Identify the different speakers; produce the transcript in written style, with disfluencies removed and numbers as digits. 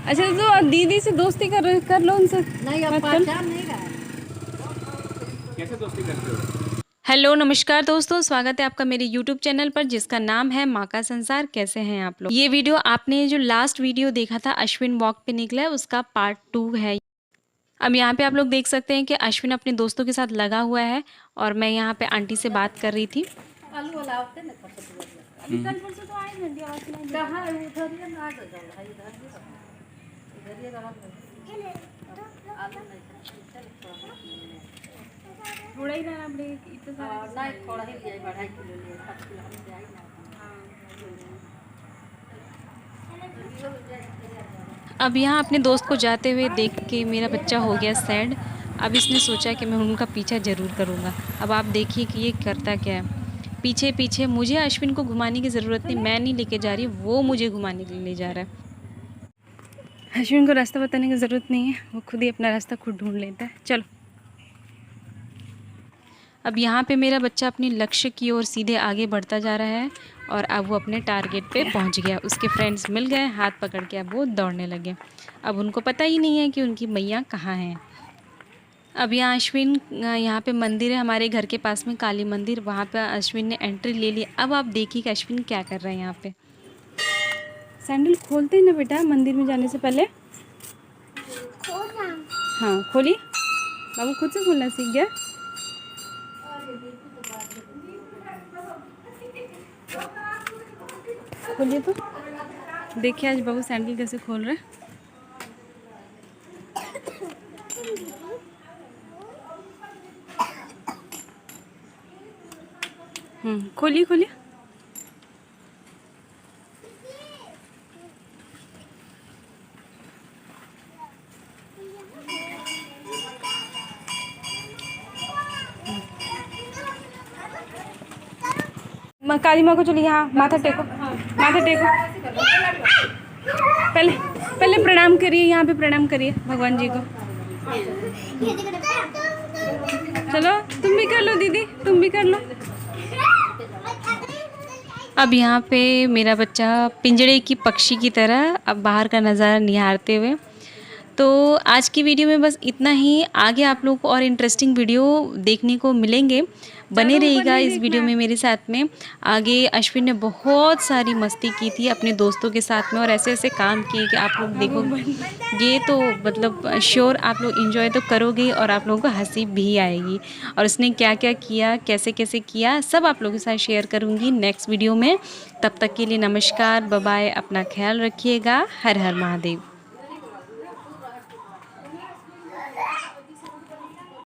Speaker 1: अच्छा तो दीदी से दोस्ती कर लो उनसे।
Speaker 2: नहीं अब पहचान नहीं रहा।
Speaker 3: कैसे दोस्ती करते हो?
Speaker 1: हेलो नमस्कार दोस्तों, स्वागत है आपका मेरे यूट्यूब चैनल पर जिसका नाम है माँ का संसार। कैसे हैं आप लोग? ये वीडियो आपने जो लास्ट वीडियो देखा था अश्विन वॉक पे निकला है उसका पार्ट 2 है। अब यहाँ पे आप लोग देख सकते हैं कि अश्विन अपने दोस्तों के साथ लगा हुआ है और मैं यहाँ पे आंटी से बात कर रही थी।
Speaker 2: आलू वाला होते ना अभी कल से तो आए नहीं दिया वाला कहां उधर ही ना आ गया है इधर ही रहा आलू नहीं
Speaker 1: थोड़ा ही ना ब्रेक इतना
Speaker 2: नहीं थोड़ा ही लिया 2.5 किलो लिए 5 किलो हम ले आई ना।
Speaker 1: अब यहाँ अपने दोस्त को जाते हुए देख के मेरा बच्चा हो गया सैड। अब इसने सोचा कि मैं उनका पीछा ज़रूर करूँगा। अब आप देखिए कि ये करता क्या है। पीछे पीछे मुझे अश्विन को घुमाने की ज़रूरत नहीं, मैं नहीं लेके जा रही, वो मुझे घुमाने के लिए ले जा रहा है। अश्विन को रास्ता बताने की ज़रूरत नहीं है, वो खुद ही अपना रास्ता खुद ढूंढ लेता है। चलो अब यहाँ पे मेरा बच्चा अपने लक्ष्य की ओर सीधे आगे बढ़ता जा रहा है और अब वो अपने टारगेट पे पहुँच गया। उसके फ्रेंड्स मिल गए, हाथ पकड़ के अब वो दौड़ने लगे। अब उनको पता ही नहीं है कि उनकी मैया कहाँ हैं। अब यहाँ अश्विन, यहाँ पे मंदिर है हमारे घर के पास में, काली मंदिर, वहाँ पे अश्विन ने एंट्री ले ली। अब आप देखिए कि अश्विन क्या कर रहे हैं यहाँ पे। सैंडल खोलते हैं ना बेटा मंदिर में जाने से पहले। हाँ खोलिए, बाबू खुद से खोलना सीख गया। खोलिए तो देखिए आज बाबू सैंडल कैसे खोल रहे हैं। खोलिए खोलिए। काली माँ को चलिए, यहाँ माथा टेको, माथा टेको। पहले पहले प्रणाम करिए, यहाँ पे प्रणाम करिए भगवान जी को। चलो तुम भी कर लो दीदी, तुम भी कर लो। अब यहाँ पे मेरा बच्चा पिंजड़े की पक्षी की तरह अब बाहर का नज़ारा निहारते हुए। तो आज की वीडियो में बस इतना ही। आगे आप लोगों को और इंटरेस्टिंग वीडियो देखने को मिलेंगे, बने रहिएगा इस वीडियो में मेरे साथ में। आगे अश्विन ने बहुत सारी मस्ती की थी अपने दोस्तों के साथ में और ऐसे ऐसे काम किए कि आप लोग देखोगे तो मतलब श्योर आप लोग एंजॉय तो करोगे और आप लोगों को हंसी भी आएगी। और उसने क्या क्या किया, कैसे कैसे किया, सब आप लोगों के साथ शेयर करूँगी नेक्स्ट वीडियो में। तब तक के लिए नमस्कार, बाय बाय, अपना ख्याल रखिएगा। हर हर महादेव।